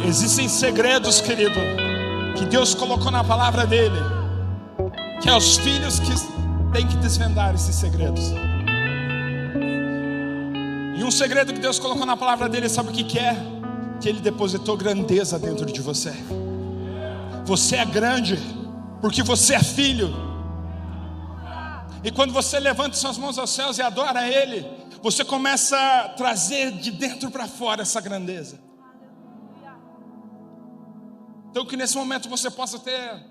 Existem segredos, querido, que Deus colocou na palavra dele, que é os filhos que têm que desvendar esses segredos. E um segredo que Deus colocou na palavra dele, sabe o que é? Que Ele depositou grandeza dentro de você. Você é grande, porque você é filho. E quando você levanta suas mãos aos céus e adora Ele, você começa a trazer de dentro para fora essa grandeza. Então que nesse momento você possa ter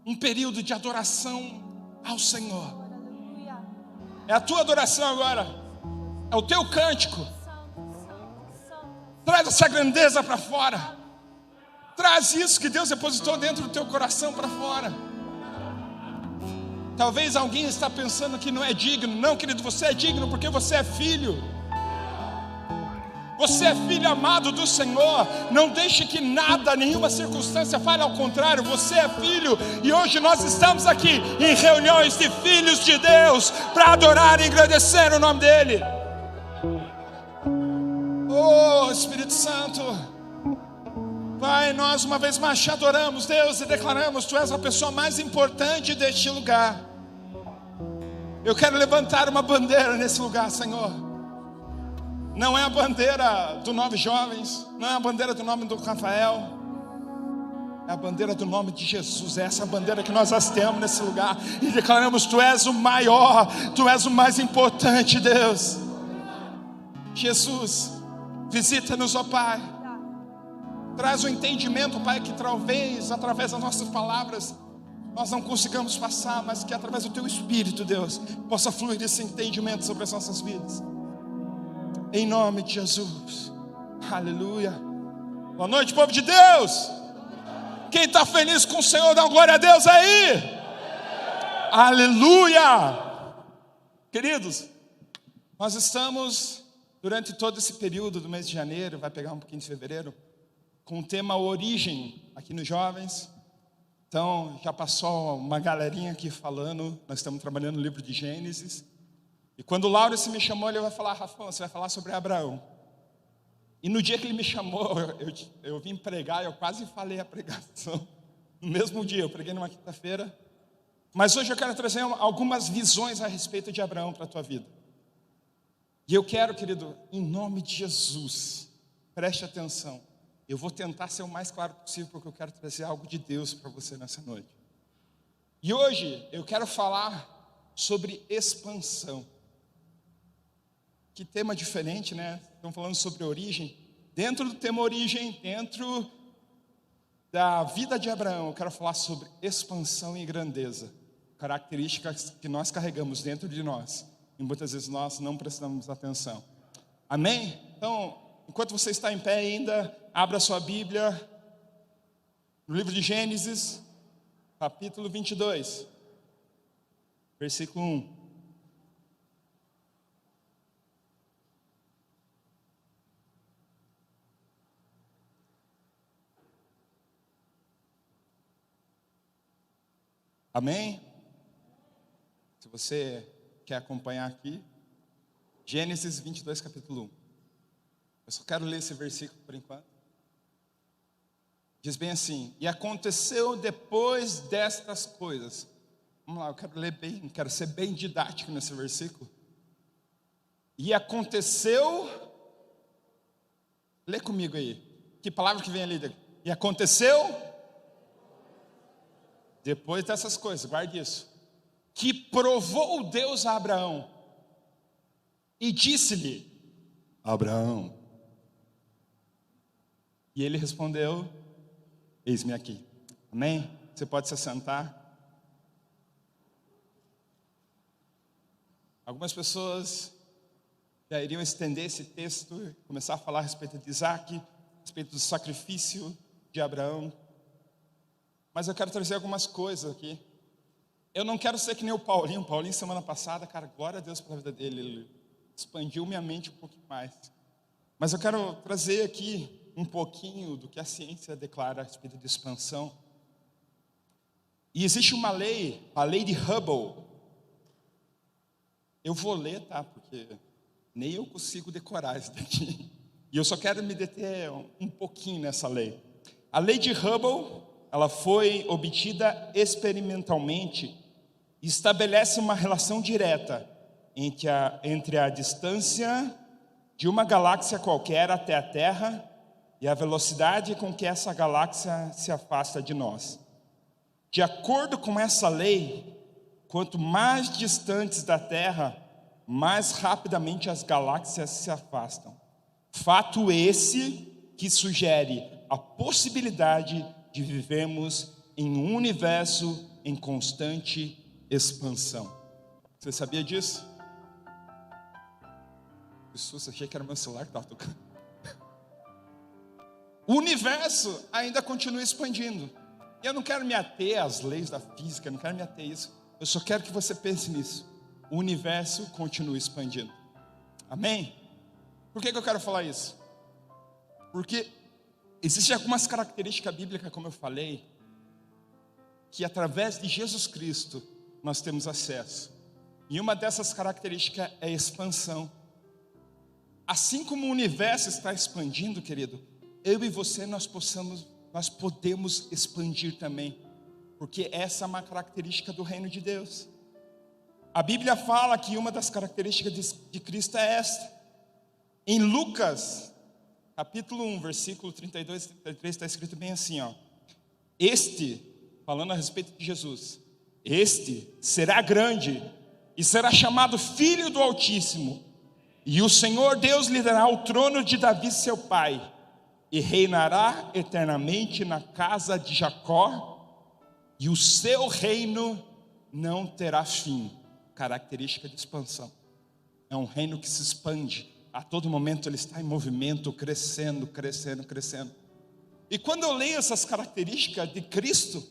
um período de adoração ao Senhor. É a tua adoração agora, é o teu cântico. Traz essa grandeza para fora. Traz isso que Deus depositou dentro do teu coração para fora. Talvez alguém está pensando que não é digno. Não, querido, você é digno porque você é filho. Você é filho amado do Senhor. Não deixe que nada, nenhuma circunstância fale ao contrário. Você é filho. E hoje nós estamos aqui em reuniões de filhos de Deus para adorar e engrandecer o nome dEle. Oh, Espírito Santo, Pai, nós uma vez mais te adoramos, Deus, e declaramos: Tu és a pessoa mais importante deste lugar. Eu quero levantar uma bandeira nesse lugar, Senhor. Não é a bandeira do Nove Jovens, não é a bandeira do nome do Rafael, é a bandeira do nome de Jesus. É essa bandeira que nós hastemos nesse lugar e declaramos: Tu és o maior, Tu és o mais importante, Deus. Jesus, visita-nos, ó Pai. Traz o entendimento, Pai, que talvez através das nossas palavras nós não consigamos passar, mas que através do Teu Espírito, Deus, possa fluir esse entendimento sobre as nossas vidas. Em nome de Jesus. Aleluia. Boa noite, povo de Deus. Quem está feliz com o Senhor, dá glória a Deus aí. Aleluia. Queridos, nós estamos durante todo esse período do mês de janeiro, vai pegar um pouquinho de fevereiro, com o tema origem aqui nos jovens. Então já passou uma galerinha aqui falando. Nós estamos trabalhando no livro de Gênesis. E quando o Laurence me chamou, ele vai falar: Rafa, você vai falar sobre Abraão. E no dia que ele me chamou, eu vim pregar, eu quase falei a pregação. No mesmo dia, eu preguei numa quinta-feira. Mas hoje eu quero trazer algumas visões a respeito de Abraão para a tua vida. E eu quero, querido, em nome de Jesus, preste atenção. Eu vou tentar ser o mais claro possível, porque eu quero trazer algo de Deus para você nessa noite. E hoje eu quero falar sobre expansão. Que tema diferente, né? Estamos falando sobre origem. Dentro do tema origem, dentro da vida de Abraão, eu quero falar sobre expansão e grandeza. Características que nós carregamos dentro de nós. E muitas vezes nós não prestamos atenção. Amém? Então, enquanto você está em pé ainda, abra sua Bíblia no livro de Gênesis, capítulo 22, versículo 1. Amém? Se você quer acompanhar aqui, Gênesis 22, capítulo 1. Eu só quero ler esse versículo por enquanto. Diz bem assim: e aconteceu depois destas coisas. Vamos lá, eu quero ler bem, quero ser bem didático nesse versículo. E aconteceu, lê comigo aí, que palavra que vem ali? E aconteceu, depois dessas coisas, guarde isso, que provou Deus a Abraão e disse-lhe: Abraão. E ele respondeu: eis-me aqui. Amém? Você pode se assentar. Algumas pessoas já iriam estender esse texto, começar a falar a respeito de Isaac, a respeito do sacrifício de Abraão. Mas eu quero trazer algumas coisas aqui. Eu não quero ser que nem o Paulinho. Paulinho, semana passada, cara, glória a Deus pela vida dele. Ele expandiu minha mente um pouquinho mais. Mas eu quero trazer aqui um pouquinho do que a ciência declara a respeito de expansão. E existe uma lei, a lei de Hubble. Eu vou ler, tá? Porque nem eu consigo decorar isso daqui. E eu só quero me deter um pouquinho nessa lei. A lei de Hubble, ela foi obtida experimentalmente e estabelece uma relação direta entre a distância de uma galáxia qualquer até a Terra e a velocidade com que essa galáxia se afasta de nós. De acordo com essa lei, quanto mais distantes da Terra, mais rapidamente as galáxias se afastam. Fato esse que sugere a possibilidade de vivermos em um universo em constante expansão. Você sabia disso? Que susto, achei que era meu celular que estava tocando. O universo ainda continua expandindo. E eu não quero me ater às leis da física, eu não quero me ater a isso. Eu só quero que você pense nisso. O universo continua expandindo. Amém? Por que eu quero falar isso? Porque existem algumas características bíblicas, como eu falei, que através de Jesus Cristo nós temos acesso. E uma dessas características é a expansão. Assim como o universo está expandindo, querido, eu e você nós podemos expandir também, porque essa é uma característica do reino de Deus. A Bíblia fala que uma das características de Cristo é esta. Em Lucas, capítulo 1, versículo 32 e 33, está escrito bem assim, ó. Este, falando a respeito de Jesus, este será grande e será chamado Filho do Altíssimo, e o Senhor Deus lhe dará o trono de Davi seu pai, e reinará eternamente na casa de Jacó, e o seu reino não terá fim. Característica de expansão. É um reino que se expande. A todo momento ele está em movimento, crescendo, crescendo, crescendo. E quando eu leio essas características de Cristo,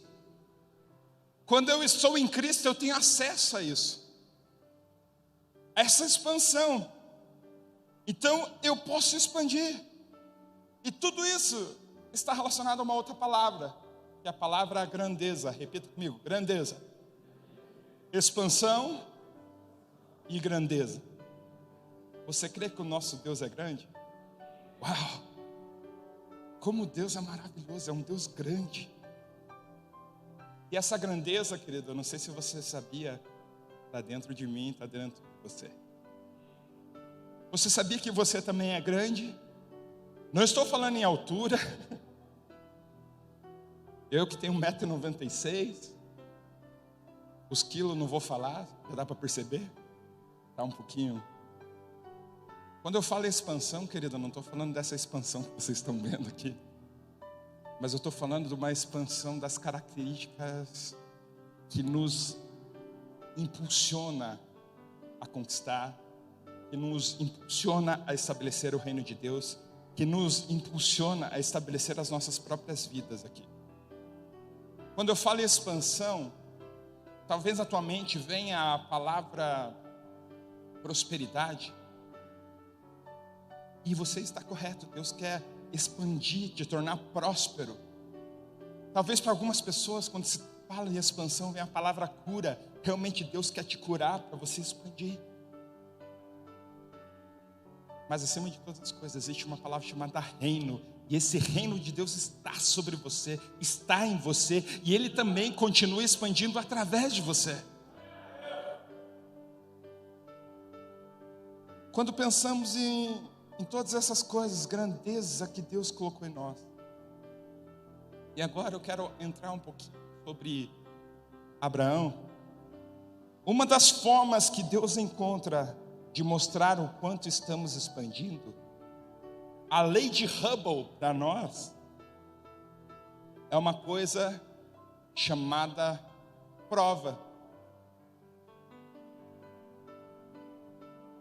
quando eu estou em Cristo, eu tenho acesso a isso. Essa expansão. Então eu posso expandir. E tudo isso está relacionado a uma outra palavra, que é a palavra grandeza. Repita comigo, grandeza. Expansão e grandeza. Você crê que o nosso Deus é grande? Uau! Como Deus é maravilhoso, é um Deus grande. E essa grandeza, querido, eu não sei se você sabia, está dentro de mim, está dentro de você. Você sabia que você também é grande? Não estou falando em altura. Eu que tenho 1,96 m, os quilos não vou falar, já dá para perceber? Está um pouquinho. Quando eu falo expansão, querida, eu não estou falando dessa expansão que vocês estão vendo aqui. Mas eu estou falando de uma expansão das características que nos impulsiona a conquistar, que nos impulsiona a estabelecer o reino de Deus, que nos impulsiona a estabelecer as nossas próprias vidas aqui. Quando eu falo em expansão, talvez na tua mente venha a palavra prosperidade. E você está correto, Deus quer expandir, te tornar próspero. Talvez para algumas pessoas, quando se fala em expansão, vem a palavra cura. Realmente Deus quer te curar para você expandir. Mas acima de todas as coisas, existe uma palavra chamada reino. E esse reino de Deus está sobre você, está em você. E Ele também continua expandindo através de você. Quando pensamos em todas essas coisas, grandeza que Deus colocou em nós. E agora eu quero entrar um pouquinho sobre Abraão. Uma das formas que Deus encontra de mostrar o quanto estamos expandindo, a lei de Hubble para nós é uma coisa chamada prova.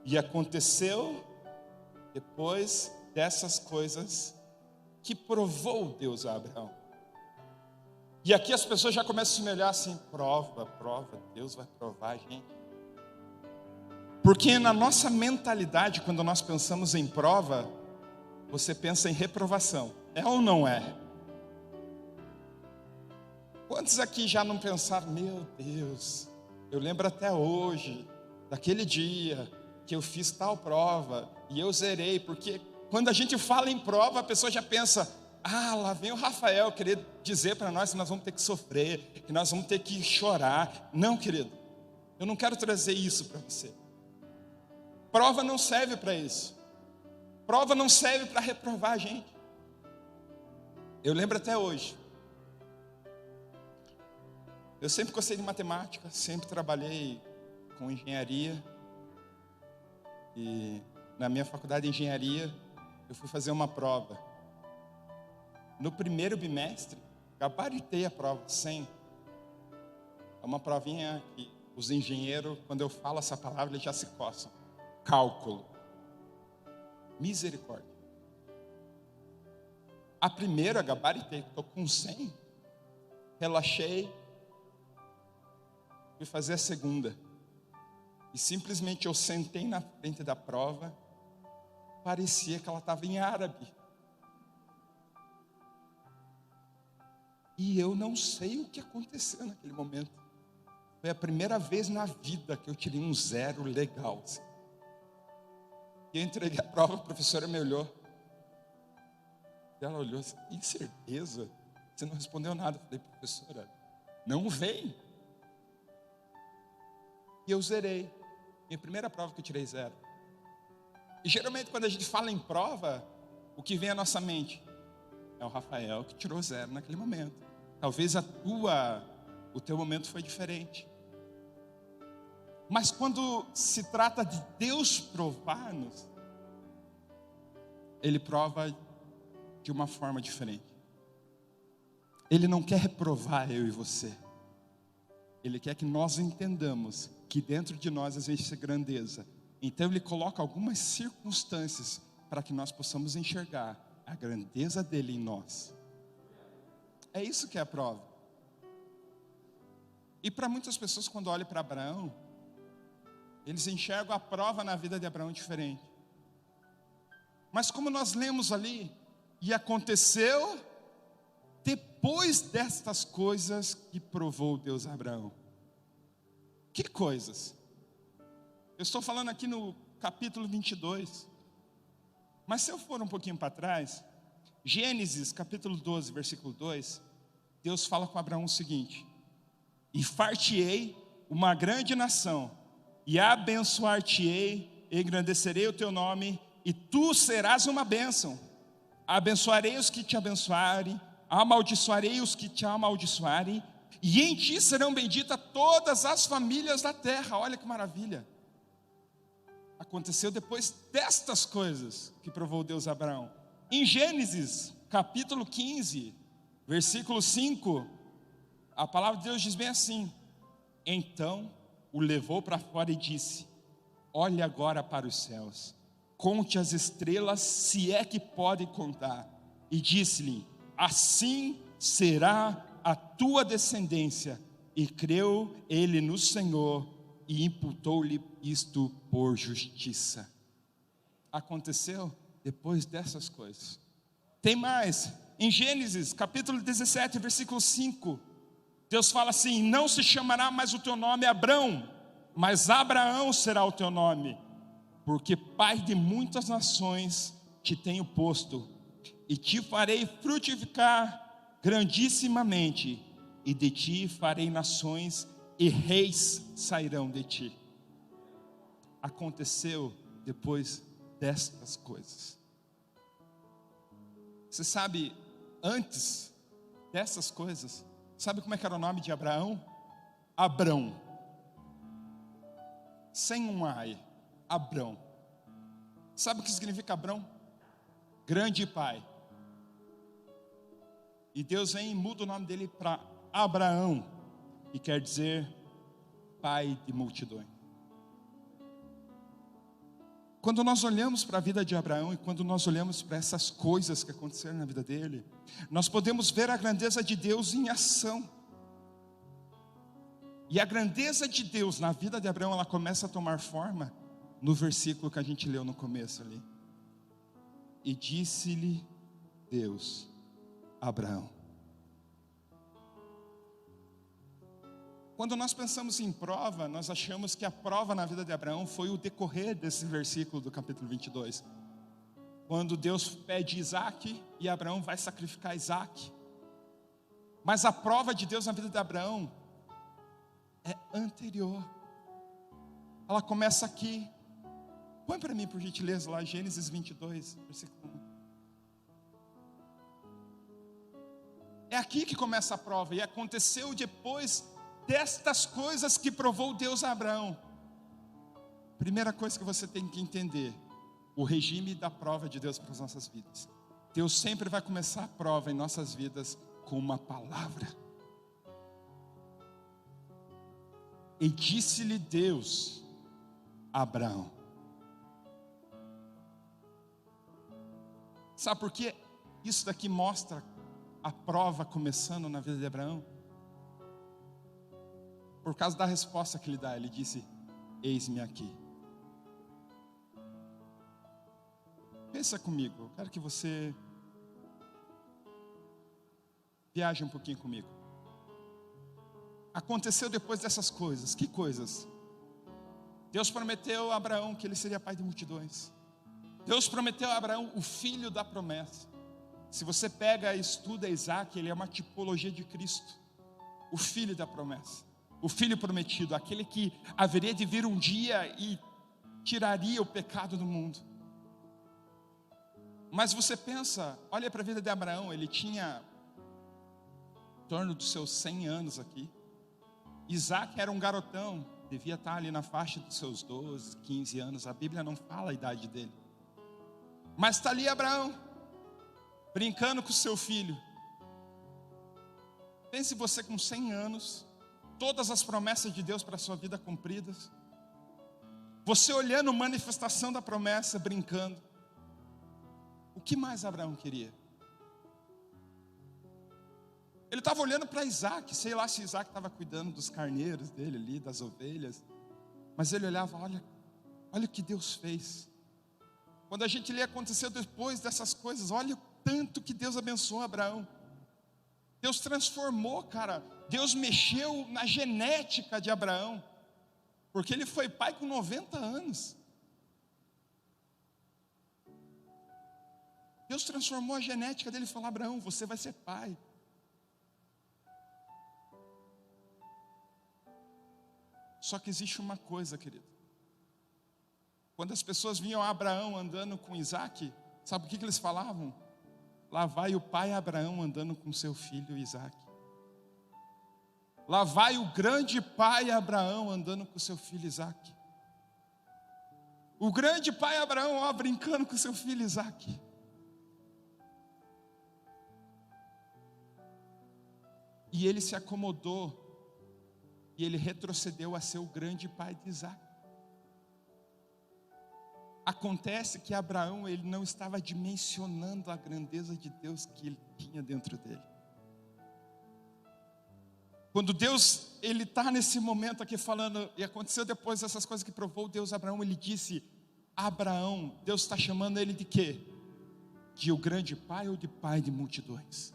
E aconteceu depois dessas coisas que provou Deus a Abraão. E aqui as pessoas já começam a se olhar assim, prova, Deus vai provar a gente. Porque na nossa mentalidade, quando nós pensamos em prova, você pensa em reprovação. É ou não é? Quantos aqui já não pensaram, meu Deus, eu lembro até hoje, daquele dia que eu fiz tal prova, e eu zerei, porque Quando a gente fala em prova, a pessoa já pensa: ah, lá vem o Rafael querer dizer para nós que nós vamos ter que sofrer, que nós vamos ter que chorar. Não, querido, eu não quero trazer isso para você. Prova não serve para isso. Prova não serve para reprovar a gente. Eu lembro até hoje. Eu sempre gostei de matemática, sempre trabalhei com engenharia. E na minha faculdade de engenharia, eu fui fazer uma prova. No primeiro bimestre, gabaritei a prova, 100. É uma provinha que os engenheiros, quando eu falo essa palavra, eles já se coçam. Cálculo. Misericórdia. A primeira, gabaritei, estou com 100. Relaxei. Fui fazer a segunda. E simplesmente eu sentei na frente da prova. Parecia que ela estava em árabe. E eu não sei o que aconteceu naquele momento. Foi a primeira vez na vida que eu tirei um 0 legal. Assim. E eu entreguei a prova, a professora me olhou. E ela olhou assim: tem certeza? Você não respondeu nada. Eu falei: professora, não vem. E eu zerei. Minha primeira prova que eu tirei 0. E geralmente quando a gente fala em prova, o que vem à nossa mente é o Rafael que tirou 0 naquele momento. Talvez o teu momento foi diferente. Mas quando se trata de Deus provar-nos, Ele prova de uma forma diferente. Ele não quer reprovar eu e você. Ele quer que nós entendamos que dentro de nós existe grandeza. Então Ele coloca algumas circunstâncias para que nós possamos enxergar a grandeza dEle em nós. É isso que é a prova. E para muitas pessoas, quando olham para Abraão, eles enxergam a prova na vida de Abraão diferente. Mas como nós lemos ali, e aconteceu depois destas coisas que provou Deus a Abraão. Que coisas? Eu estou falando aqui no capítulo 22. Mas se eu for um pouquinho para trás, Gênesis capítulo 12, versículo 2, Deus fala com Abraão o seguinte: e far-te-ei uma grande nação, e abençoar-te-ei, engrandecerei o teu nome, e tu serás uma bênção. Abençoarei os que te abençoarem, amaldiçoarei os que te amaldiçoarem, e em ti serão benditas todas as famílias da terra. Olha que maravilha. Aconteceu depois destas coisas que provou Deus a Abraão. Em Gênesis capítulo 15, versículo 5, a palavra de Deus diz bem assim: então o levou para fora e disse: olhe agora para os céus, conte as estrelas, se é que pode contar. E disse-lhe: assim será a tua descendência. E creu ele no Senhor, e imputou-lhe isto por justiça. Aconteceu depois dessas coisas. Tem mais. Em Gênesis capítulo 17, versículo 5, Deus fala assim: não se chamará mais o teu nome Abrão, mas Abraão será o teu nome, porque pai de muitas nações te tenho posto, e te farei frutificar grandissimamente, e de ti farei nações, e reis sairão de ti. Aconteceu depois destas coisas. Você sabe, antes dessas coisas, sabe como é que era o nome de Abraão? Abrão. Sem um ai. Abrão. Sabe o que significa Abrão? Grande pai. E Deus vem e muda o nome dele para Abraão, que quer dizer pai de multidões. Quando nós olhamos para a vida de Abraão e quando nós olhamos para essas coisas que aconteceram na vida dele, nós podemos ver a grandeza de Deus em ação. E a grandeza de Deus na vida de Abraão, ela começa a tomar forma no versículo que a gente leu no começo ali. E disse-lhe Deus: Abraão. Quando nós pensamos em prova, nós achamos que a prova na vida de Abraão foi o decorrer desse versículo do capítulo 22. quando Deus pede Isaac e Abraão vai sacrificar Isaac. Mas a prova de Deus na vida de Abraão é anterior. Ela começa aqui. Põe para mim, por gentileza, lá Gênesis 22, versículo 1. É aqui que começa a prova. E aconteceu depois destas coisas que provou Deus a Abraão. Primeira coisa que você tem que entender: o regime da prova de Deus para as nossas vidas. Deus sempre vai começar a prova em nossas vidas com uma palavra. E disse-lhe Deus a Abraão. Sabe por que isso daqui mostra a prova começando na vida de Abraão? Por causa da resposta que ele dá. Ele disse: eis-me aqui. Pensa comigo, eu quero que você viaje um pouquinho comigo. Aconteceu depois dessas coisas. Que coisas? Deus prometeu a Abraão que ele seria pai de multidões. Deus prometeu a Abraão o filho da promessa. Se você pega e estuda Isaac, ele é uma tipologia de Cristo. O filho da promessa, o filho prometido, aquele que haveria de vir um dia e tiraria o pecado do mundo. Mas você pensa, olha para a vida de Abraão, ele tinha em torno dos seus 100 anos aqui. Isaac era um garotão, devia estar ali na faixa dos seus 12, 15 anos. A Bíblia não fala a idade dele. Mas está ali Abraão, brincando com o seu filho. Pense você com 100 anos, todas as promessas de Deus para a sua vida cumpridas. Você olhando a manifestação da promessa, brincando. O que mais Abraão queria? Ele estava olhando para Isaac, sei lá se Isaac estava cuidando dos carneiros dele ali, das ovelhas. Mas ele olhava, olha o que Deus fez. Quando a gente lê aconteceu depois dessas coisas, olha o tanto que Deus abençoou Abraão. Deus transformou, cara. Deus mexeu na genética de Abraão. Porque ele foi pai com 90 anos. Deus transformou a genética dele e falou: Abraão, você vai ser pai. Só que existe uma coisa, querido. Quando as pessoas vinham a Abraão andando com Isaac, sabe o que eles falavam? Lá vai o pai Abraão andando com seu filho Isaac. Lá vai o grande pai Abraão andando com seu filho Isaac. O grande pai Abraão, ó, brincando com seu filho Isaac. E ele se acomodou. E ele retrocedeu a ser o grande pai de Isaac. Acontece que Abraão, ele não estava dimensionando a grandeza de Deus que ele tinha dentro dele. Quando Deus, ele está nesse momento aqui falando, e aconteceu depois dessas coisas que provou Deus a Abraão, ele disse: Abraão, Deus está chamando ele de quê? De o grande pai ou de pai de multidões?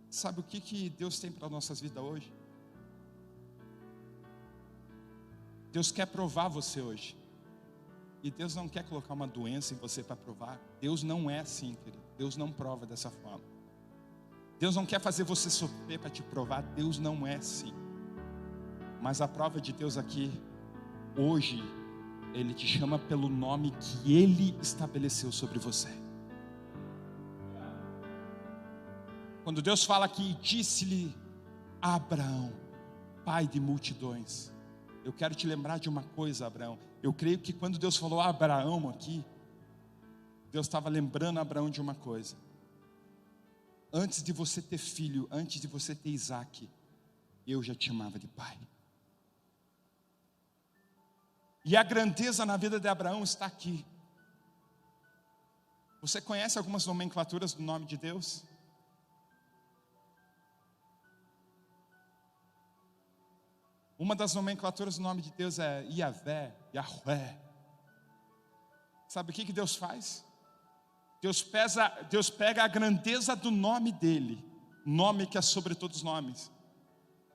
Sabe o que Deus tem para as nossas vidas hoje? Deus quer provar você hoje. E Deus não quer colocar uma doença em você para provar. Deus não é assim, querido. Deus não prova dessa forma. Deus não quer fazer você sofrer para te provar. Deus não é assim. Mas a prova de Deus aqui, hoje, Ele te chama pelo nome que Ele estabeleceu sobre você. Quando Deus fala aqui, disse-lhe a Abraão, pai de multidões. Eu quero te lembrar de uma coisa, Abraão. Eu creio que quando Deus falou a Abraão aqui, Deus estava lembrando a Abraão de uma coisa. Antes de você ter filho, antes de você ter Isaac, eu já te chamava de pai. E a grandeza na vida de Abraão está aqui. Você conhece algumas nomenclaturas do nome de Deus? Uma das nomenclaturas do nome de Deus é Yavé, Yahvé. Sabe o que Deus faz? Deus pega a grandeza do nome dele, nome que é sobre todos os nomes.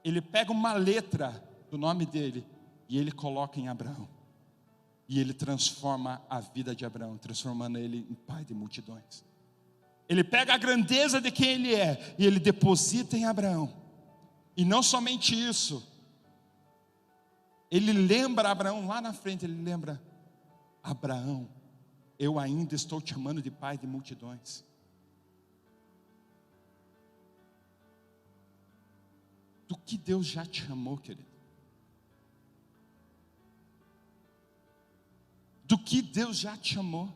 Ele pega uma letra do nome dele E ele coloca em Abraão. E ele transforma a vida de Abraão, transformando ele em pai de multidões. Ele pega a grandeza de quem ele é e ele deposita em Abraão. E não somente isso, ele lembra Abraão lá na frente, ele lembra: Abraão, eu ainda estou te chamando de pai de multidões. Do que Deus já te chamou, querido? Do que Deus já te chamou?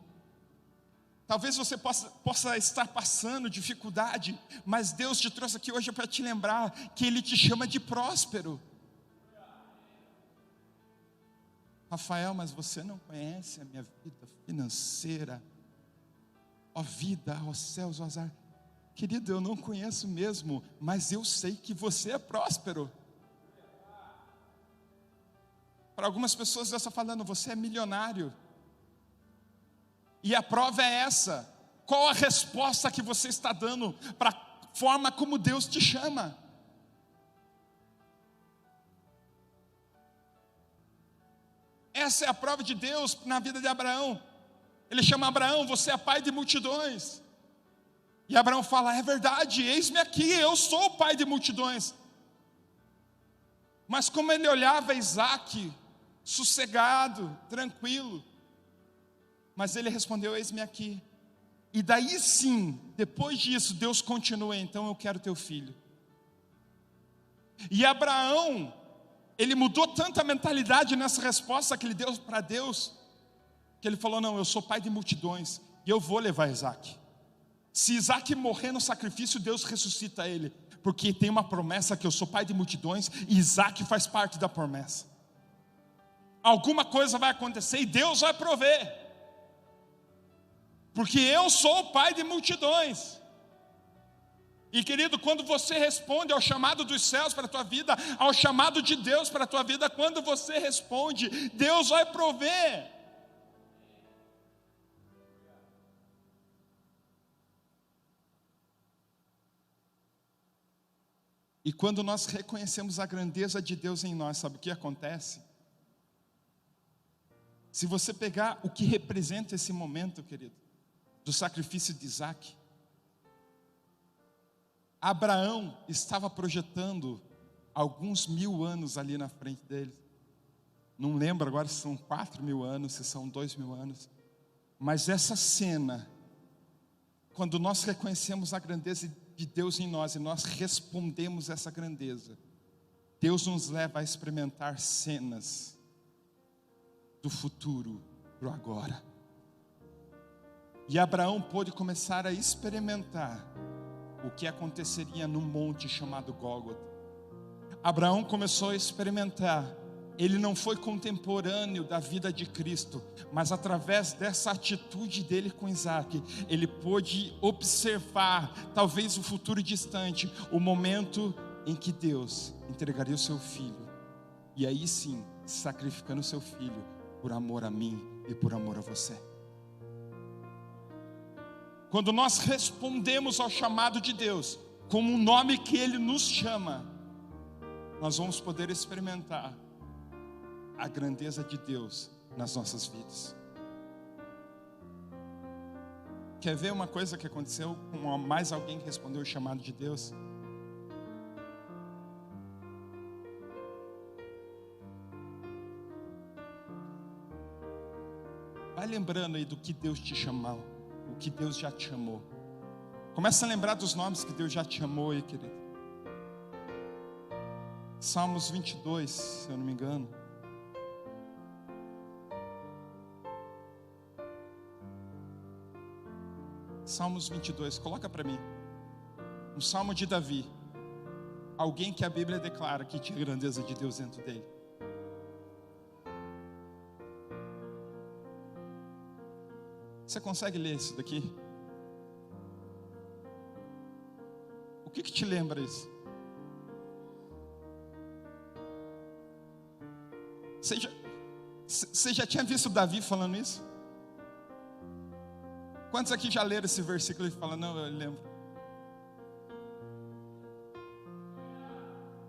Talvez você possa estar passando dificuldade, mas Deus te trouxe aqui hoje para te lembrar que Ele te chama de próspero. Rafael, mas você não conhece a minha vida financeira. Ó vida, ó céus, ó azar. Querido, eu não conheço mesmo, mas eu sei que você é próspero. Para algumas pessoas Deus está falando: você é milionário. E a prova é essa. Qual a resposta que você está dando para a forma como Deus te chama? Essa é a prova de Deus na vida de Abraão. Ele chama Abraão: você é pai de multidões. E Abraão fala: é verdade, eis-me aqui, eu sou o pai de multidões. Mas como ele olhava Isaque, sossegado, tranquilo, mas ele respondeu: eis-me aqui. E daí sim, depois disso, Deus continua: então eu quero teu filho. E Abraão, ele mudou tanto a mentalidade nessa resposta que ele deu para Deus, que ele falou: não, eu sou pai de multidões, e eu vou levar Isaque. Se Isaque morrer no sacrifício, Deus ressuscita ele, porque tem uma promessa que eu sou pai de multidões, e Isaque faz parte da promessa. Alguma coisa vai acontecer e Deus vai prover, porque eu sou o pai de multidões. E querido, quando você responde ao chamado dos céus para a tua vida, ao chamado de Deus para a tua vida, quando você responde, Deus vai prover. E quando nós reconhecemos a grandeza de Deus em nós, sabe o que acontece? Se você pegar o que representa esse momento, querido, do sacrifício de Isaque, Abraão estava projetando alguns 1000 anos ali na frente dele. Não lembro agora se são 4.000 anos, se são 2.000 anos. Mas essa cena, quando nós reconhecemos a grandeza de Deus em nós e nós respondemos essa grandeza, Deus nos leva a experimentar cenas do futuro para o agora. E Abraão pôde começar a experimentar o que aconteceria num monte chamado Gólgota. Abraão começou a experimentar. Ele não foi contemporâneo da vida de Cristo, mas através dessa atitude dele com Isaque, ele pôde observar, talvez o futuro distante, o momento em que Deus entregaria o seu filho, e aí sim, sacrificando o seu filho, por amor a mim e por amor a você. Quando nós respondemos ao chamado de Deus, como um nome que Ele nos chama, nós vamos poder experimentar a grandeza de Deus nas nossas vidas. Quer ver uma coisa que aconteceu com mais alguém que respondeu o chamado de Deus? Vai lembrando aí do que Deus te chamou, o que Deus já te chamou. Começa a lembrar dos nomes que Deus já te chamou aí, querido. Salmos 22, se eu não me engano. Salmos 22, coloca para mim. Um salmo de Davi. Alguém que a Bíblia declara que tinha a grandeza de Deus dentro dele. Você consegue ler isso daqui? O que te lembra isso? Você já tinha visto Davi falando isso? Quantos aqui já leram esse versículo e falam: não, eu lembro.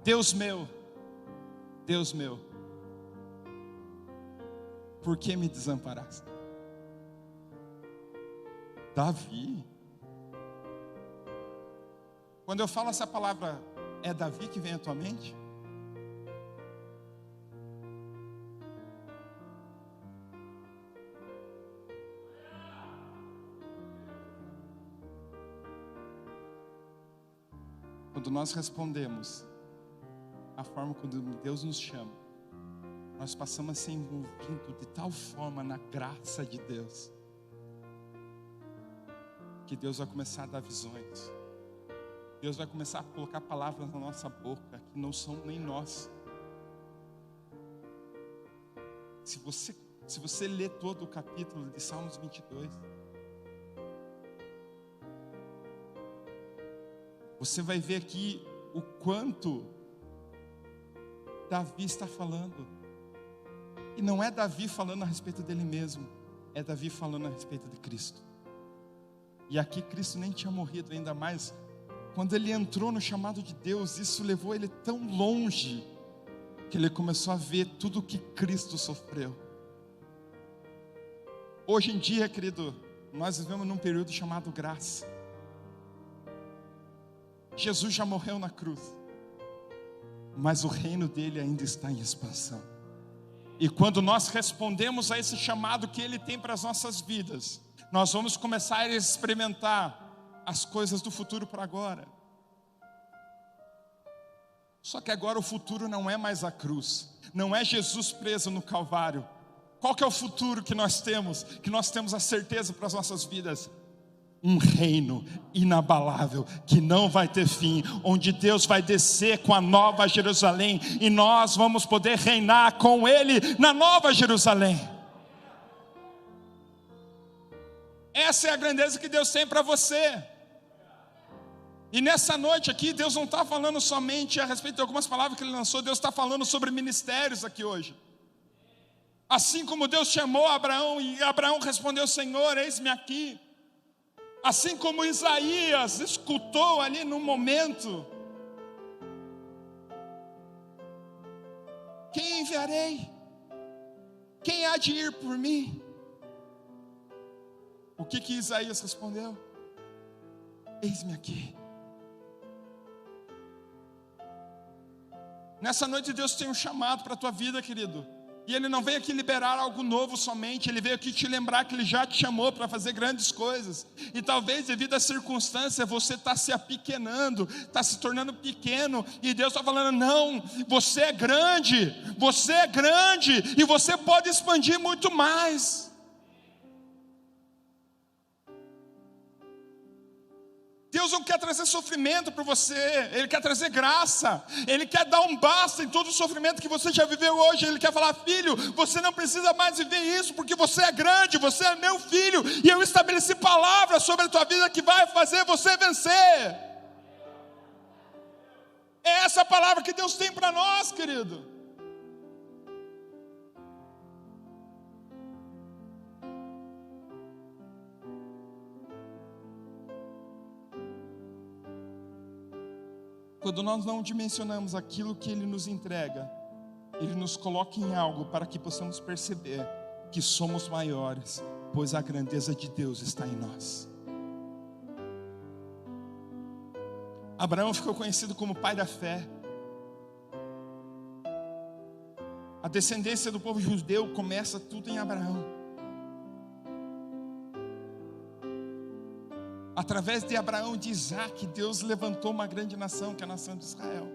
Deus meu, por que me desamparaste? Davi. Quando eu falo essa palavra, é Davi que vem à tua mente? Quando nós respondemos a forma como Deus nos chama, nós passamos a ser envolvidos de tal forma na graça de Deus, que Deus vai começar a dar visões. Deus vai começar a colocar palavras na nossa boca que não são nem nós. Se você ler todo o capítulo de Salmos 22, você vai ver aqui o quanto Davi está falando. E não é Davi falando a respeito dele mesmo, é Davi falando a respeito de Cristo. E aqui Cristo nem tinha morrido, ainda mais quando ele entrou no chamado de Deus, isso levou ele tão longe, que ele começou a ver tudo o que Cristo sofreu. Hoje em dia, querido, nós vivemos num período chamado graça. Jesus já morreu na cruz, mas o reino dele ainda está em expansão. E quando nós respondemos a esse chamado que ele tem para as nossas vidas, nós vamos começar a experimentar as coisas do futuro para agora. Só que agora o futuro não é mais a cruz, não é Jesus preso no Calvário. Qual que é o futuro que nós temos? Que nós temos a certeza para as nossas vidas? Um reino inabalável, que não vai ter fim, onde Deus vai descer com a nova Jerusalém, e nós vamos poder reinar com Ele na nova Jerusalém. Essa é a grandeza que Deus tem para você. E nessa noite aqui, Deus não está falando somente a respeito de algumas palavras que Ele lançou, Deus está falando sobre ministérios aqui hoje. Assim como Deus chamou Abraão, e Abraão respondeu: Senhor, eis-me aqui. Assim como Isaías escutou ali no momento: quem enviarei? Quem há de ir por mim? O que Isaías respondeu? Eis-me aqui. Nessa noite Deus tem um chamado para a tua vida, querido. E Ele não veio aqui liberar algo novo somente, Ele veio aqui te lembrar que Ele já te chamou para fazer grandes coisas. E talvez devido à circunstância você está se apequenando, está se tornando pequeno, e Deus está falando: não, você é grande, e você pode expandir muito mais. Deus não quer trazer sofrimento para você, Ele quer trazer graça. Ele quer dar um basta em todo o sofrimento que você já viveu hoje. Ele quer falar: filho, você não precisa mais viver isso, porque você é grande, você é meu filho, e eu estabeleci palavras sobre a tua vida que vai fazer você vencer. É essa a palavra que Deus tem para nós, querido. Quando nós não dimensionamos aquilo que Ele nos entrega, Ele nos coloca em algo para que possamos perceber que somos maiores, pois a grandeza de Deus está em nós. Abraão ficou conhecido como pai da fé. A descendência do povo judeu começa tudo em Abraão. Através de Abraão e de Isaac, Deus levantou uma grande nação, que é a nação de Israel.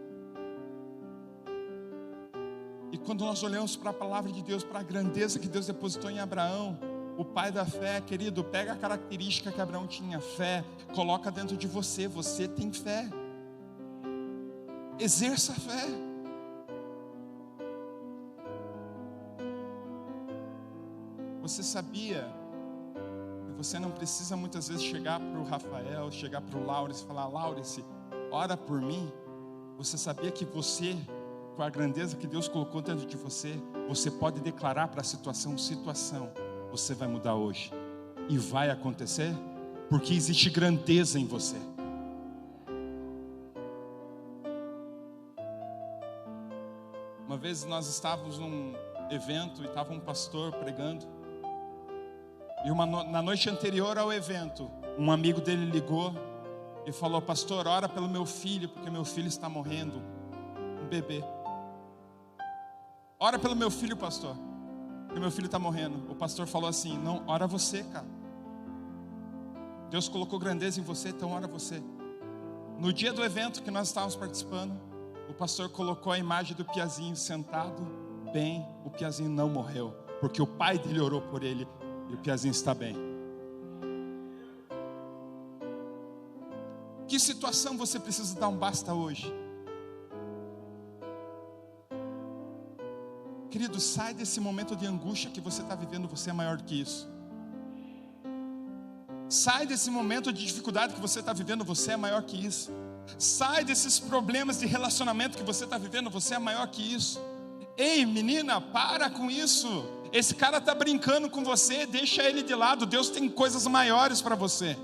E quando nós olhamos para a palavra de Deus, para a grandeza que Deus depositou em Abraão, o pai da fé, querido, pega a característica que Abraão tinha: fé, coloca dentro de você. Você tem fé. Exerça a fé. Você sabia? Você não precisa muitas vezes chegar para o Rafael, chegar para o Laurence e falar: Laurence, ora por mim. Você sabia que você, com a grandeza que Deus colocou dentro de você, você pode declarar para a situação: você vai mudar hoje. E vai acontecer, porque existe grandeza em você. Uma vez nós estávamos evento e estava um pastor pregando. E na noite anterior ao evento, um amigo dele ligou e falou: pastor, ora pelo meu filho, porque meu filho está morrendo, um bebê. Ora pelo meu filho, pastor, porque meu filho está morrendo. O pastor falou assim: não, ora você, cara. Deus colocou grandeza em você, então ora você. No dia do evento que nós estávamos participando, o pastor colocou a imagem do Piazinho sentado bem. O Piazinho não morreu, porque o pai dele orou por ele e o Piazinho está bem. Que situação você precisa dar um basta hoje? Querido, sai desse momento de angústia que você está vivendo. Você é maior do que isso. Sai desse momento de dificuldade que você está vivendo. Você é maior que isso. Sai desses problemas de relacionamento que você está vivendo. Você é maior que isso. Ei, menina, para com isso. Esse cara está brincando com você. Deixa ele de lado. Deus tem coisas maiores para você.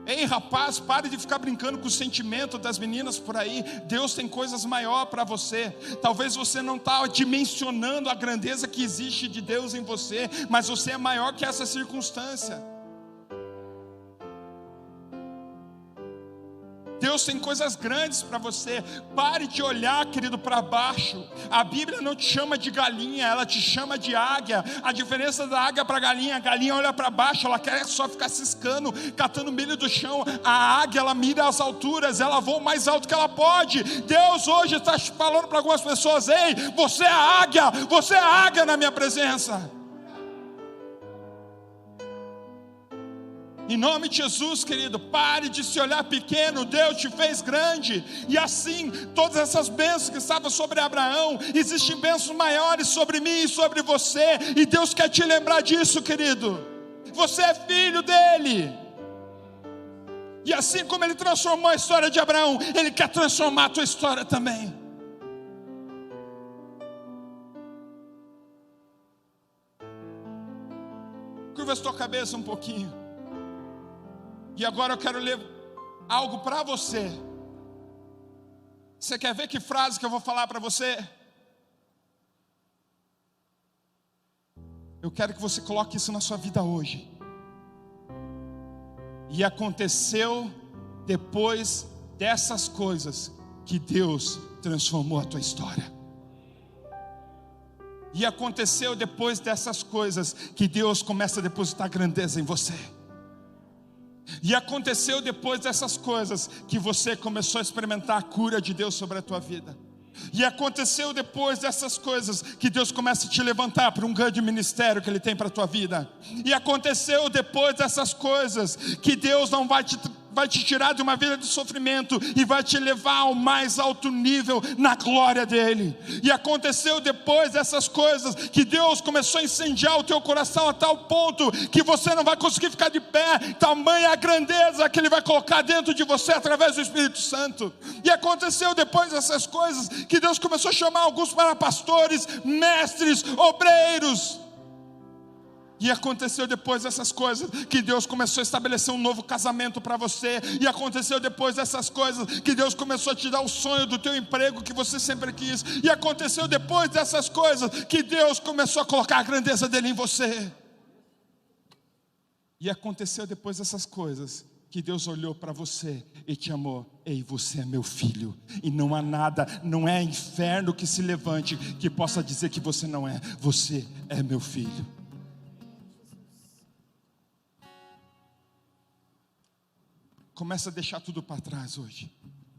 Ei, rapaz, pare de ficar brincando com o sentimento das meninas por aí. Deus tem coisas maiores para você. Talvez você não está dimensionando a grandeza que existe de Deus em você, mas você é maior que essa circunstância. Deus tem coisas grandes para você. Pare de olhar, querido, para baixo. A Bíblia não te chama de galinha, ela te chama de águia. A diferença da águia para a galinha olha para baixo, ela quer só ficar ciscando, catando milho do chão. A águia, ela mira as alturas, ela voa o mais alto que ela pode. Deus hoje está falando para algumas pessoas: ei, você é a águia na minha presença. Em nome de Jesus, querido, pare de se olhar pequeno. Deus te fez grande. E assim, todas essas bênçãos que estavam sobre Abraão, existem bênçãos maiores sobre mim e sobre você. E Deus quer te lembrar disso, querido. Você é filho dele. E assim como ele transformou a história de Abraão, ele quer transformar a tua história também. Curva a tua cabeça um pouquinho. E agora eu quero ler algo para você. Você quer ver que frase que eu vou falar para você? Eu quero que você coloque isso na sua vida hoje. E aconteceu depois dessas coisas que Deus transformou a tua história. E aconteceu depois dessas coisas que Deus começa a depositar grandeza em você. E aconteceu depois dessas coisas que você começou a experimentar a cura de Deus sobre a tua vida. E aconteceu depois dessas coisas que Deus começa a te levantar para um grande ministério que Ele tem para a tua vida. E aconteceu depois dessas coisas que Deus não vai te tirar de uma vida de sofrimento e vai te levar ao mais alto nível na glória dEle. E aconteceu depois dessas coisas que Deus começou a incendiar o teu coração a tal ponto que você não vai conseguir ficar de pé. Tamanha a grandeza que Ele vai colocar dentro de você através do Espírito Santo. E aconteceu depois dessas coisas que Deus começou a chamar alguns para pastores, mestres, obreiros. E aconteceu depois dessas coisas que Deus começou a estabelecer um novo casamento para você. E aconteceu depois dessas coisas que Deus começou a te dar o sonho do teu emprego que você sempre quis. E aconteceu depois dessas coisas que Deus começou a colocar a grandeza dEle em você. E aconteceu depois dessas coisas que Deus olhou para você e te amou. Ei, você é meu filho. E não há nada, não é inferno que se levante que possa dizer que você não é. Você é meu filho. Começa a deixar tudo para trás hoje.